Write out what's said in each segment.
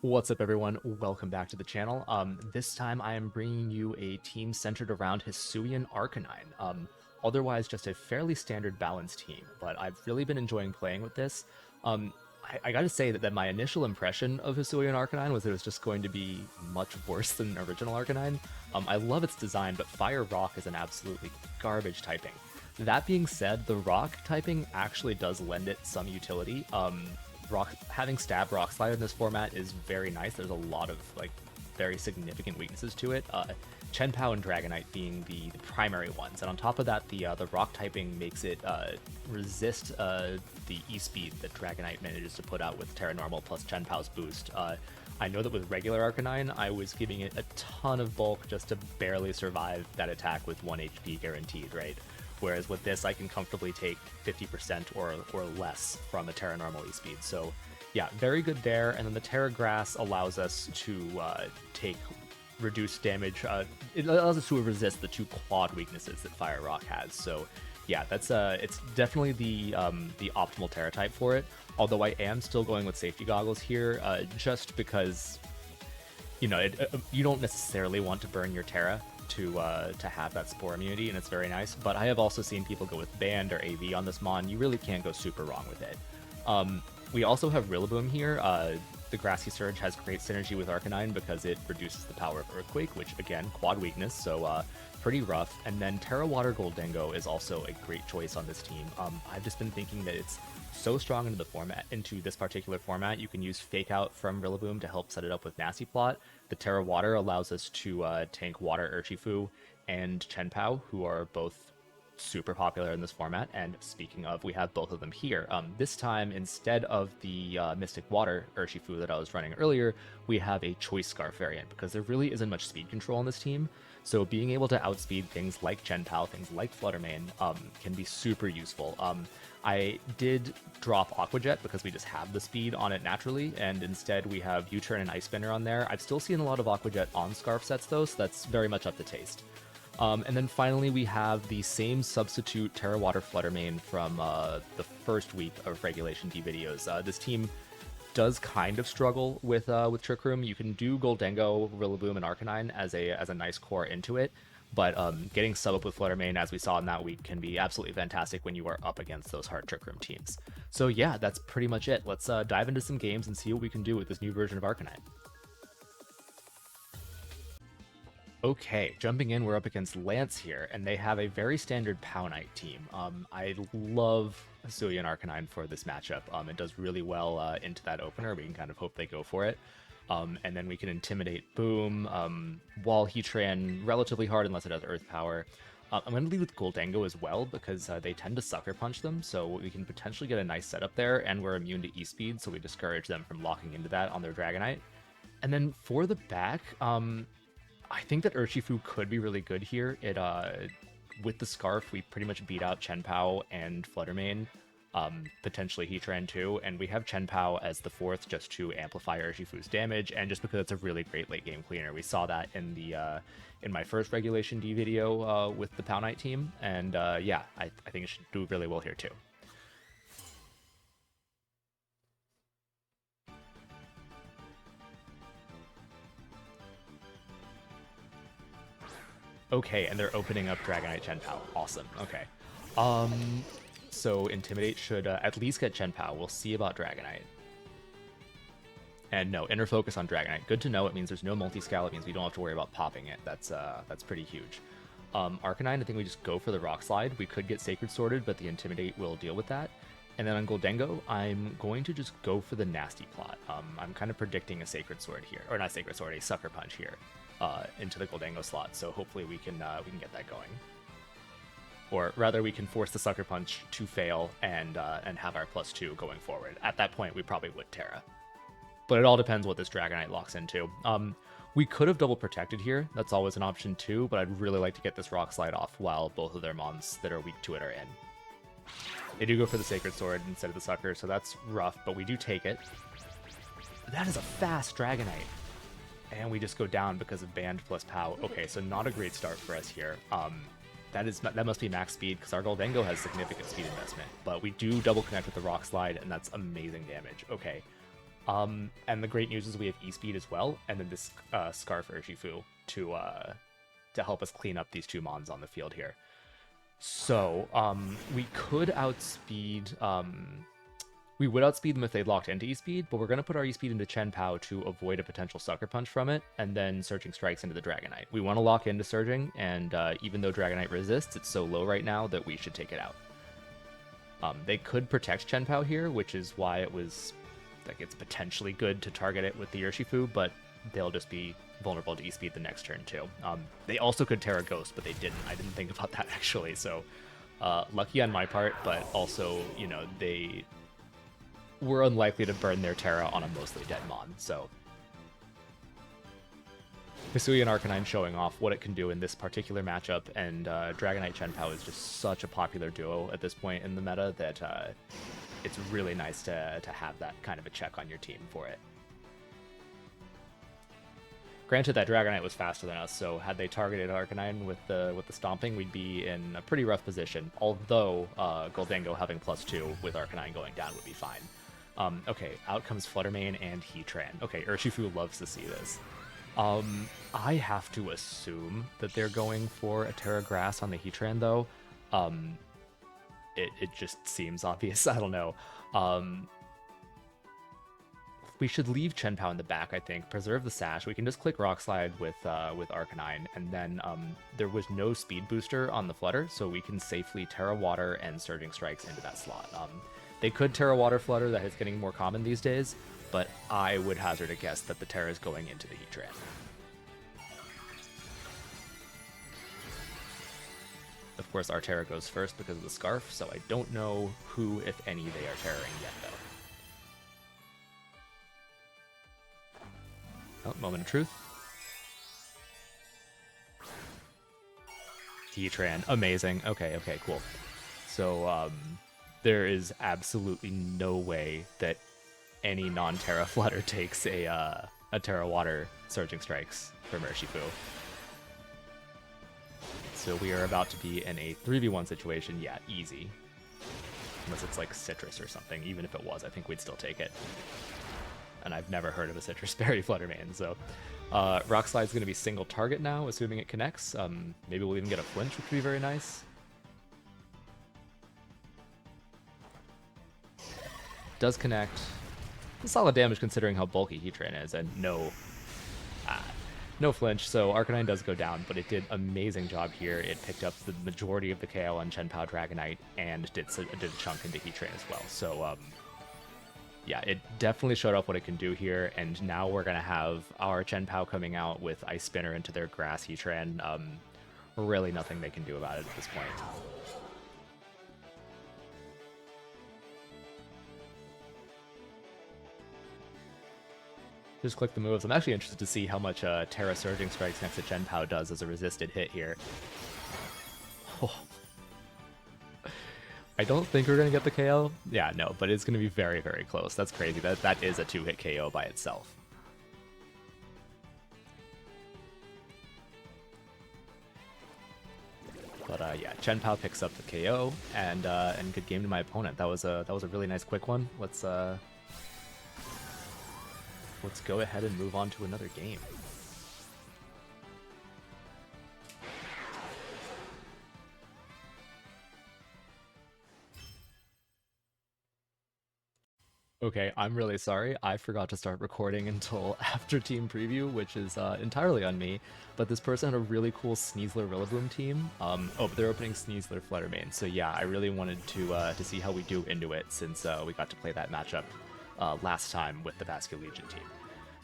What's up, everyone? Welcome back to the channel. This time I am bringing you a team centered around Hisuian Arcanine. Otherwise just a fairly standard balanced team, but I've really been enjoying playing with this. I gotta say that my initial impression of Hisuian Arcanine was that it was just going to be much worse than original Arcanine. I love its design, but Fire Rock is an absolutely garbage typing. That being said, the Rock typing actually does lend it some utility. Having Stab Rock Slide in this format is very nice. There's a lot of very significant weaknesses to it. Chien-Pao and Dragonite being the primary ones, and on top of that, the Rock typing makes it resist the E-Speed that Dragonite manages to put out with Terra Normal plus Chien-Pao's boost. I know that with regular Arcanine, I was giving it a ton of bulk just to barely survive that attack with 1 HP guaranteed, right? Whereas with this, I can comfortably take 50% or less from a Terra Normal E-Speed. So yeah, very good there. And then the Terra Grass allows us to take reduced damage. It allows us to resist the two quad weaknesses that Fire Rock has. So yeah, that's it's definitely the optimal Terra type for it. Although I am still going with Safety Goggles here, just because you don't necessarily want to burn your Terra to have that Spore immunity, and it's very nice. But I have also seen people go with Band or AV on this Mon. You really can't go super wrong with it. We also have Rillaboom here. The Grassy Surge has great synergy with Arcanine because it reduces the power of Earthquake, which again, quad weakness, so pretty rough. And then Terra Water Goldengo is also a great choice on this team. I've just been thinking that it's so strong into this particular format. You can use Fake Out from Rillaboom to help set it up with Nasty Plot. The Terra Water allows us to tank Water Urshifu and Chien-Pao, who are both super popular in this format. And speaking of, we have both of them here. This time, instead of the Mystic Water Urshifu that I was running earlier, we have a Choice Scarf variant because there really isn't much speed control on this team. So being able to outspeed things like Chien-Pao, things like Flutter can be super useful. I did drop Aqua Jet because we just have the speed on it naturally, and instead we have U-Turn and Ice Spinner on there. I've still seen a lot of Aqua Jet on Scarf sets though, so that's very much up to taste. And then finally we have the same substitute Terra Water Flutter from the first week of Regulation D videos. This team does kind of struggle with Trick Room. You can do Goldengo, Rillaboom, and Arcanine as a nice core into it, but getting sub up with Flutter as we saw in that week, can be absolutely fantastic when you are up against those hard Trick Room teams. So yeah, that's pretty much it. Let's dive into some games and see what we can do with this new version of Arcanine. Okay, jumping in, we're up against Lance here, and they have a very standard Pao-Knight team. I love Hisuian Arcanine for this matchup. It does really well into that opener. We can kind of hope they go for it. And then we can Intimidate Boom, Wall Heatran relatively hard unless it has Earth Power. I'm going to lead with Goldengo as well because they tend to Sucker Punch them, so we can potentially get a nice setup there, and we're immune to E-Speed, so we discourage them from locking into that on their Dragonite. And then for the back, I think that Urshifu could be really good here. With the Scarf, we pretty much beat out Chien-Pao and Flutter potentially Heatran too, and we have Chien-Pao as the fourth just to amplify Urshifu's damage, and just because it's a really great late game cleaner. We saw that in the in my first Regulation D video with the Pao-Knight team, and yeah, I think it should do really well here too. Okay, and they're opening up Dragonite Chien-Pao. Awesome. Okay. So Intimidate should at least get Chien-Pao. We'll see about Dragonite. And no, Inner Focus on Dragonite. Good to know. It means there's no multi-scale. It means we don't have to worry about popping it. That's pretty huge. Arcanine, I think we just go for the Rock Slide. We could get Sacred Sworded, but the Intimidate will deal with that. And then on Goldengo, I'm going to just go for the Nasty Plot. I'm kind of predicting a Sacred Sword here. Or not Sacred Sword, a Sucker Punch here. Into the Goldengo slot, so hopefully we can get that going. Or rather, we can force the Sucker Punch to fail and have our +2 going forward. At that point, we probably would Terra. But it all depends what this Dragonite locks into. We could have double protected here. That's always an option too, but I'd really like to get this Rock Slide off while both of their mons that are weak to it are in. They do go for the Sacred Sword instead of the Sucker, so that's rough, but we do take it. That is a fast Dragonite. And we just go down because of Band plus Pow. Okay, so not a great start for us here. That must be max speed because our Goldengo has significant speed investment. But we do double connect with the Rock Slide, and that's amazing damage. Okay, And the great news is we have E-Speed as well, and then this Scarf Urshifu to help us clean up these two Mons on the field here. So, we could outspeed... we would outspeed them if they locked into E-Speed, but we're going to put our E-Speed into Chien-Pao to avoid a potential Sucker Punch from it, and then Surging Strikes into the Dragonite. We want to lock into Surging, and even though Dragonite resists, it's so low right now that we should take it out. They could protect Chien-Pao here, which is why it was... like, it's potentially good to target it with the Urshifu, but they'll just be vulnerable to E-Speed the next turn, too. They also could Terra Ghost, but they didn't. I didn't think about that, actually, so... lucky on my part, but also, you know, they were unlikely to burn their Terra on a mostly dead Mon, so... Hisuian Arcanine showing off what it can do in this particular matchup, and Dragonite Chien-Pao is just such a popular duo at this point in the meta that it's really nice to have that kind of a check on your team for it. Granted, that Dragonite was faster than us, so had they targeted Arcanine with the Stomping, we'd be in a pretty rough position, although Goldango having +2 with Arcanine going down would be fine. Okay, out comes Fluttermane and Heatran. Okay, Urshifu loves to see this. I have to assume that they're going for a Terra Grass on the Heatran, though. It just seems obvious. I don't know. We should leave Chien-Pao in the back, I think. Preserve the Sash. We can just click Rock Slide with Arcanine, and then there was no speed booster on the Flutter, so we can safely Terra Water and Surging Strikes into that slot. They could Terra Water Flutter, that is getting more common these days, but I would hazard a guess that the Terra is going into the Heatran. Of course, our Terra goes first because of the Scarf, so I don't know who, if any, they are Terraing yet, though. Oh, moment of truth. Heatran, amazing. Okay, cool. So, there is absolutely no way that any non-Terra Flutter takes a Terra Water Surging Strikes from Urshifu. So we are about to be in a 3v1 situation. Yeah, easy. Unless it's like Citrus or something. Even if it was, I think we'd still take it. And I've never heard of a Citrus Berry Fluttermane, so... Rock Slide's going to be single target now, assuming it connects. Maybe we'll even get a flinch, which would be very nice. Does connect. Solid damage considering how bulky Heatran is, and no flinch, so Arcanine does go down, but it did amazing job here. It picked up the majority of the KO on Chien-Pao Dragonite, and did a chunk into Heatran as well. So, yeah, it definitely showed off what it can do here, and now we're going to have our Chien-Pao coming out with Ice Spinner into their Grass Heatran. Really nothing they can do about it at this point. Just click the moves. I'm actually interested to see how much Terra Surging Strikes next to Chien-Pao does as a resisted hit here. Oh. I don't think we're going to get the KO. Yeah, no, but it's going to be very, very close. That's crazy. That is a 2-hit KO by itself. But yeah, Chien-Pao picks up the KO, and good game to my opponent. That was a really nice quick one. Let's go ahead and move on to another game. Okay, I'm really sorry. I forgot to start recording until after team preview, which is entirely on me. But this person had a really cool Sneasler Rillaboom team. Oh, but they're opening Sneasler Fluttermane. So yeah, I really wanted to see how we do into it since we got to play that matchup last time with the Vascular Legion team.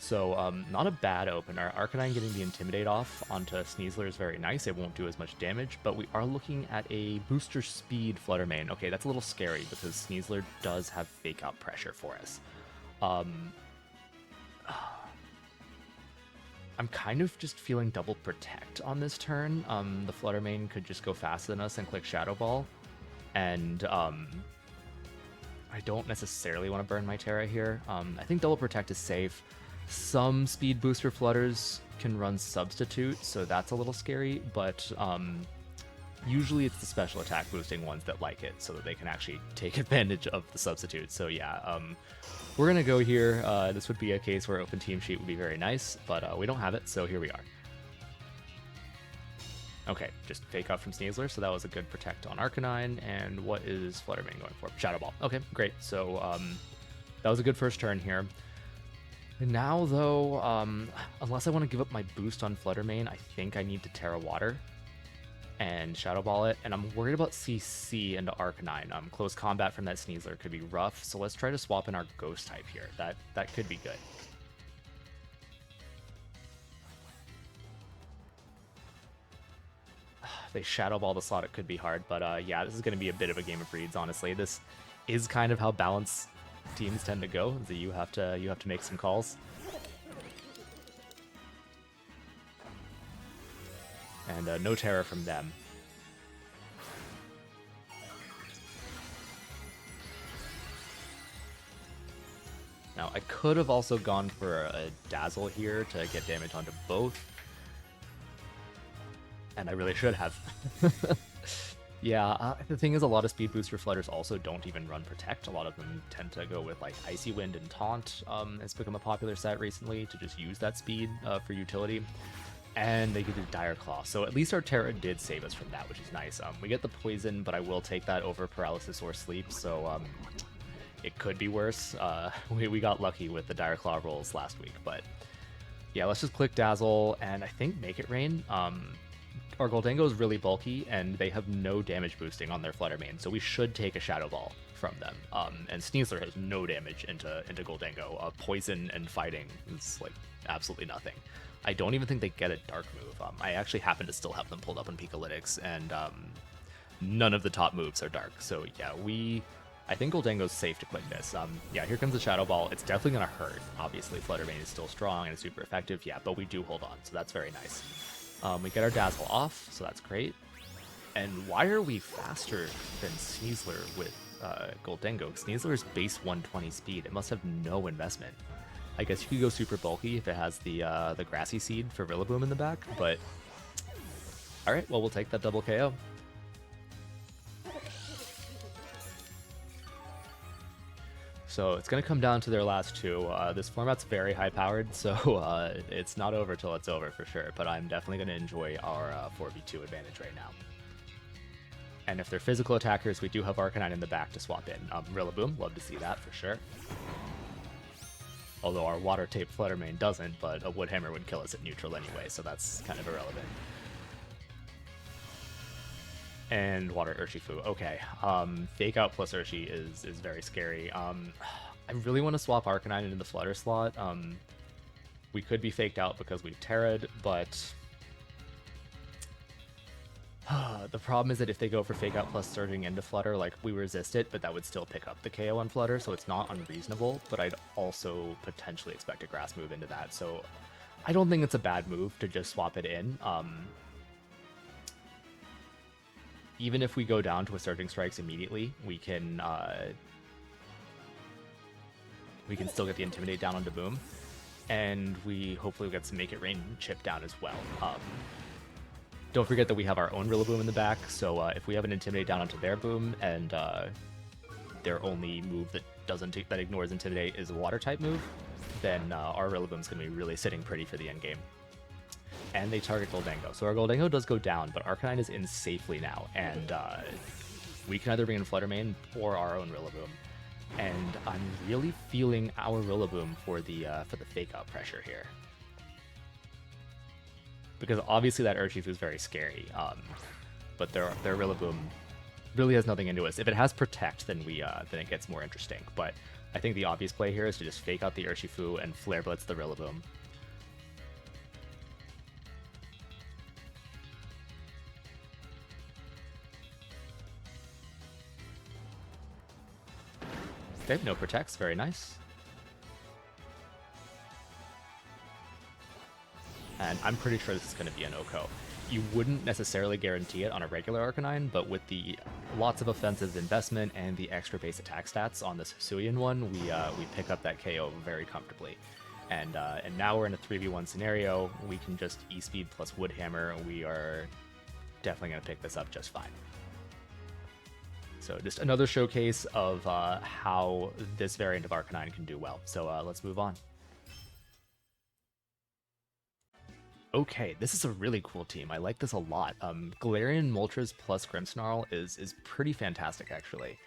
So not a bad opener. Arcanine getting the Intimidate off onto Sneasler is very nice. It won't do as much damage, but we are looking at a booster speed Fluttermane. Okay, that's a little scary because Sneasler does have fake out pressure for us. I'm kind of just feeling double protect on this turn. The Fluttermane could just go faster than us and click Shadow Ball, and I don't necessarily want to burn my Terra here. I think double protect is safe. Some speed booster Flutters can run Substitute, so that's a little scary, but Usually it's the special attack boosting ones that like it, so that they can actually take advantage of the substitute. So yeah, we're gonna go here. This would be a case where open team sheet would be very nice, but we don't have it, so here we are. Okay, just fake out from Sneasler, so that was a good protect on Arcanine. And what is Flutter Mane going for? Shadow Ball. Okay, great. So that was a good first turn here. Now, though, unless I want to give up my boost on Flutter Mane, I think I need to Terra Water and Shadow Ball it. And I'm worried about CC into Arcanine. Close combat from that Sneasler could be rough, so let's try to swap in our Ghost type here. That could be good. They Shadow Ball the slot, it could be hard, but yeah, this is going to be a bit of a game of reads, honestly. This is kind of how balance teams tend to go, so you have to make some calls. And no Terra from them. Now, I could have also gone for a Dazzle here to get damage onto both. And I really should have. Yeah, the thing is, a lot of speed booster Flutters also don't even run Protect. A lot of them tend to go with like Icy Wind and Taunt. It's become a popular set recently to just use that speed for utility. And they could do Dire Claw. So at least our Terra did save us from that, which is nice. We get the Poison, but I will take that over Paralysis or Sleep. So it could be worse. We got lucky with the Dire Claw rolls last week. But yeah, let's just click Dazzle and I think Make It Rain. Our Goldengo is really bulky, and they have no damage boosting on their Flutter Mane, so we should take a Shadow Ball from them. And Sneasler has no damage into Goldengo. Poison and Fighting is like absolutely nothing. I don't even think they get a Dark move. I actually happen to still have them pulled up on Pikalytics, and none of the top moves are Dark. So yeah, I think Goldengo's safe to click this. Yeah, here comes the Shadow Ball. It's definitely going to hurt. Obviously, Flutter Mane is still strong and super effective, yeah, but we do hold on, so that's very nice. We get our Dazzle off, so that's great. And why are we faster than Sneasler with Goldengo? Sneasler is base 120 speed. It must have no investment. I guess you could go super bulky if it has the Grassy Seed for Rillaboom in the back, but... Alright, well, we'll take that double KO. So it's going to come down to their last two. This format's very high-powered, so it's not over till it's over for sure, but I'm definitely going to enjoy our 4v2 advantage right now. And if they're physical attackers, we do have Arcanine in the back to swap in. Rillaboom, love to see that for sure. Although our Water-Tape Flutter Mane doesn't, but a Wood Hammer would kill us at neutral anyway, so that's kind of irrelevant. And Water Urshifu. Okay. Fake Out plus Urshi is very scary. I really want to swap Arcanine into the Flutter slot. We could be faked out because we've Terra'd, but the problem is that if they go for Fake Out plus Surging into Flutter, like, we resist it, but that would still pick up the KO on Flutter, so it's not unreasonable, but I'd also potentially expect a Grass move into that, so I don't think it's a bad move to just swap it in. Even if we go down to a Surging Strikes immediately, we can still get the Intimidate down onto Boom, and we hopefully will get some Make It Rain chip down as well. Don't forget that we have our own Rillaboom in the back, so if we have an Intimidate down onto their Boom, and their only move that ignores Intimidate is a Water-type move, then our Rillaboom's going to be really sitting pretty for the end game. And they target Goldengo. So our Goldengo does go down, but Arcanine is in safely now, and we can either bring in Flutter Mane or our own Rillaboom. And I'm really feeling our Rillaboom for the fake out pressure here. Because obviously that Urshifu is very scary, but their Rillaboom really has nothing into us. If it has Protect, then then it gets more interesting. But I think the obvious play here is to just fake out the Urshifu and Flare Blitz the Rillaboom. Okay, no Protects, very nice. And I'm pretty sure this is going to be an OHKO. You wouldn't necessarily guarantee it on a regular Arcanine, but with the lots of offensive investment and the extra base attack stats on this Hisuian one, we pick up that KO very comfortably. And now we're in a 3v1 scenario. We can just E-Speed plus Wood Hammer. We are definitely going to pick this up just fine. So just another showcase of how this variant of Arcanine can do well. So let's move on. Okay, this is a really cool team. I like this a lot. Galarian Moltres plus Grimmsnarl is pretty fantastic, actually.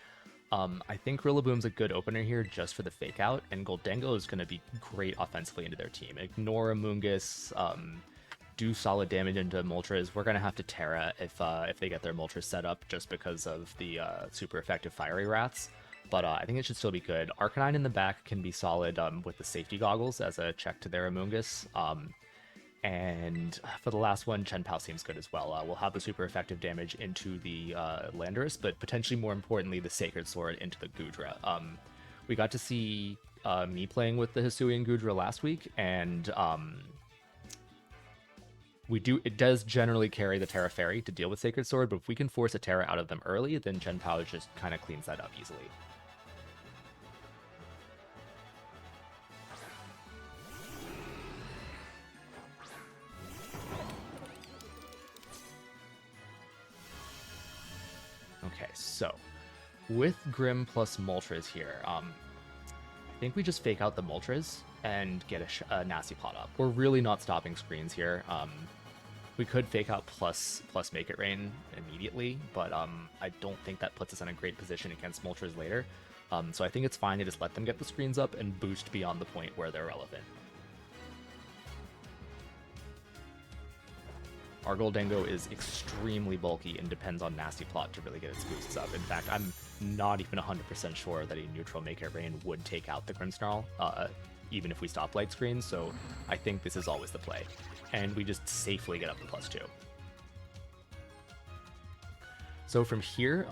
I think Rillaboom's a good opener here just for the fake out, and Gholdengo is going to be great offensively into their team. Ignore Amoonguss, do solid damage into Moltres. We're going to have to Terra if they get their Moltres set up just because of the super effective Fiery Wraths. But I think it should still be good. Arcanine in the back can be solid with the safety goggles as a check to their Amoonguss. And for the last one, Chien-Pao seems good as well. We'll have the super effective damage into the Landorus, but potentially more importantly, the Sacred Sword into the Goodra. We got to see me playing with the Hisuian Goodra last week, and it does generally carry the Terra Fairy to deal with Sacred Sword, but if we can force a Terra out of them early, then Chien-Pao just kind of cleans that up easily. Okay, so with Grim plus Moltres here, I think we just fake out the Moltres and get a Nasty Plot up. We're really not stopping screens here. We could fake out plus Make It Rain immediately, but I don't think that puts us in a great position against Moltres later. So I think it's fine to just let them get the screens up and boost beyond the point where they're relevant. Our Gholdengo is extremely bulky and depends on Nasty Plot to really get its boosts up. In fact, I'm not even 100% sure that a neutral Make It Rain would take out the Grimmsnarl, even if we stop light screens, so I think this is always the play. And we just safely get up to +2. So from here,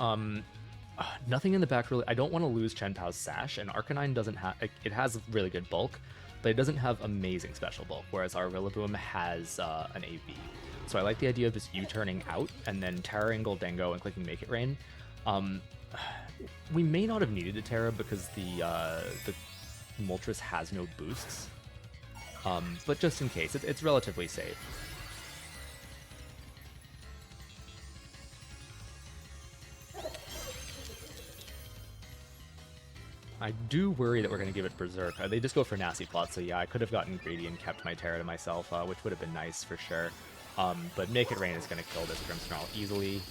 nothing in the back really. I don't want to lose Chien-Pao's Sash, and Arcanine doesn't have. It has really good bulk, but it doesn't have amazing special bulk, whereas our Rillaboom has an AV. So I like the idea of just U-turning out and then Terraing Gholdengo and clicking Make It Rain. We may not have needed to Terra because the Moltres has no boosts, but just in case, it's relatively safe. I do worry that we're going to give it Berserk. They just go for Nasty Plot, so yeah, I could have gotten greedy and kept my Terra to myself, which would have been nice for sure. But Make It Rain is going to kill this Grimmsnarl easily.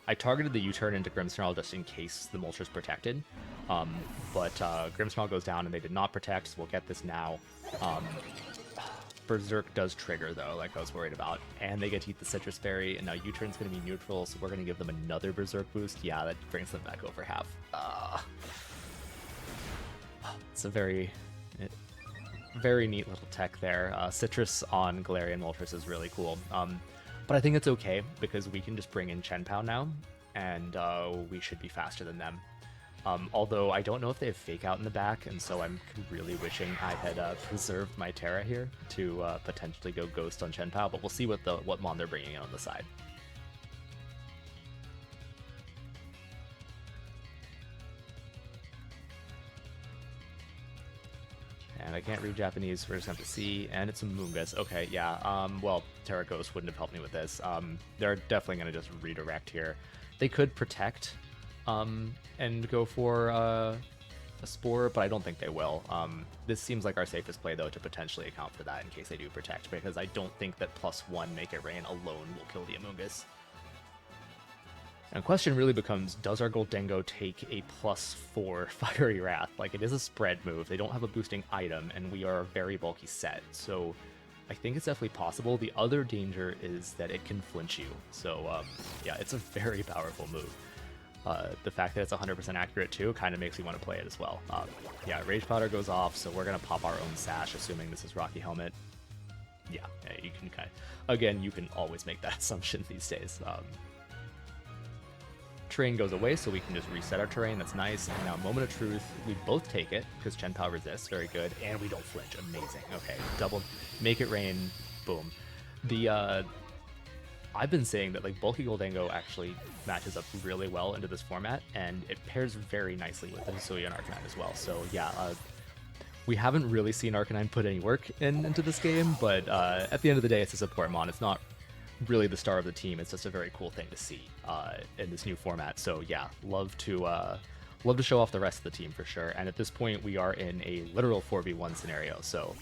I targeted the U-turn into Grimmsnarl just in case the Moltres protected. But Grimmsnarl goes down and they did not protect, so we'll get this now. Berserk does trigger though, like I was worried about. And they get to eat the Citrus Berry, and now U-turn's going to be neutral, so we're going to give them another Berserk boost. Yeah, that brings them back over half. It's a very neat little tech there. Citrus on Galarian Moltres is really cool. But I think it's okay because we can just bring in Chien-Pao now, and we should be faster than them. Although I don't know if they have Fake Out in the back, and so I'm really wishing I had preserved my Terra here to potentially go Ghost on Chien-Pao, but we'll see what mon they're bringing in on the side. And I can't read Japanese, we're just going to have to see, and it's a Amoonguss. Okay, yeah, well, Terra Ghost wouldn't have helped me with this. They're definitely going to just redirect here. They could protect and go for a Spore, but I don't think they will. This seems like our safest play, though, to potentially account for that in case they do protect, because I don't think that +1 Make It Rain alone will kill the Amoonguss. And the question really becomes, does our Gholdengo take a +4 Fiery Wrath? Like, it is a spread move, they don't have a boosting item, and we are a very bulky set, so I think it's definitely possible. The other danger is that it can flinch you, so yeah, it's a very powerful move. The fact that it's 100% accurate too kind of makes me want to play it as well. Yeah, Rage Powder goes off, so we're going to pop our own Sash, assuming this is Rocky Helmet. Yeah, you can kind of, again, you can always make that assumption these days. Terrain goes away, so we can just reset our terrain. That's nice. And now Moment of Truth, we both take it because Chien-Pao resists. Very good. And we don't flinch. Amazing. Okay, double Make It Rain. Boom. I've been saying that like bulky Gholdengo actually matches up really well into this format, and it pairs very nicely with the Hisuian Arcanine as well. So yeah, we haven't really seen Arcanine put any work into this game, but at the end of the day, it's a support mon. It's not really the star of the team. It's just a very cool thing to see in this new format. So yeah, love to show off the rest of the team for sure. And at this point, we are in a literal 4v1 scenario. So,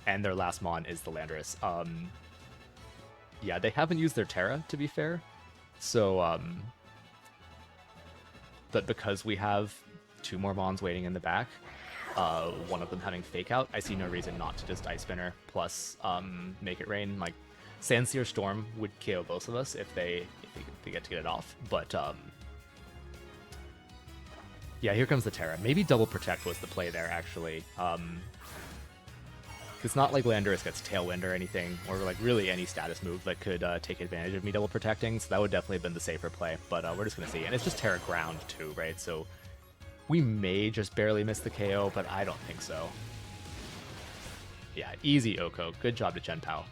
and their last mon is the Landorus. Yeah, they haven't used their Terra, to be fair. So, but because we have 2 more mons waiting in the back, one of them having Fake Out, I see no reason not to just Ice Spinner plus Make It Rain. Like, Sandsear Storm would KO both of us if they get to get it off. But yeah, here comes the Terra. Maybe Double Protect was the play there, actually. It's not like Landorus gets Tailwind or anything, or like really any status move that could take advantage of me double protecting, so that would definitely have been the safer play, but we're just going to see. And it's just Terra Ground too, right? So we may just barely miss the KO, but I don't think so. Yeah, easy Oko. Good job to Chien-Pao.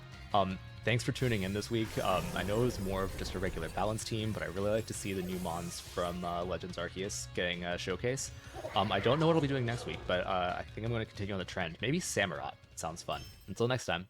Thanks for tuning in this week. I know it was more of just a regular balance team, but I really like to see the new mons from Legends Arceus getting a showcase. I don't know what I'll be doing next week, but I think I'm going to continue on the trend. Maybe Samurott. Sounds fun. Until next time.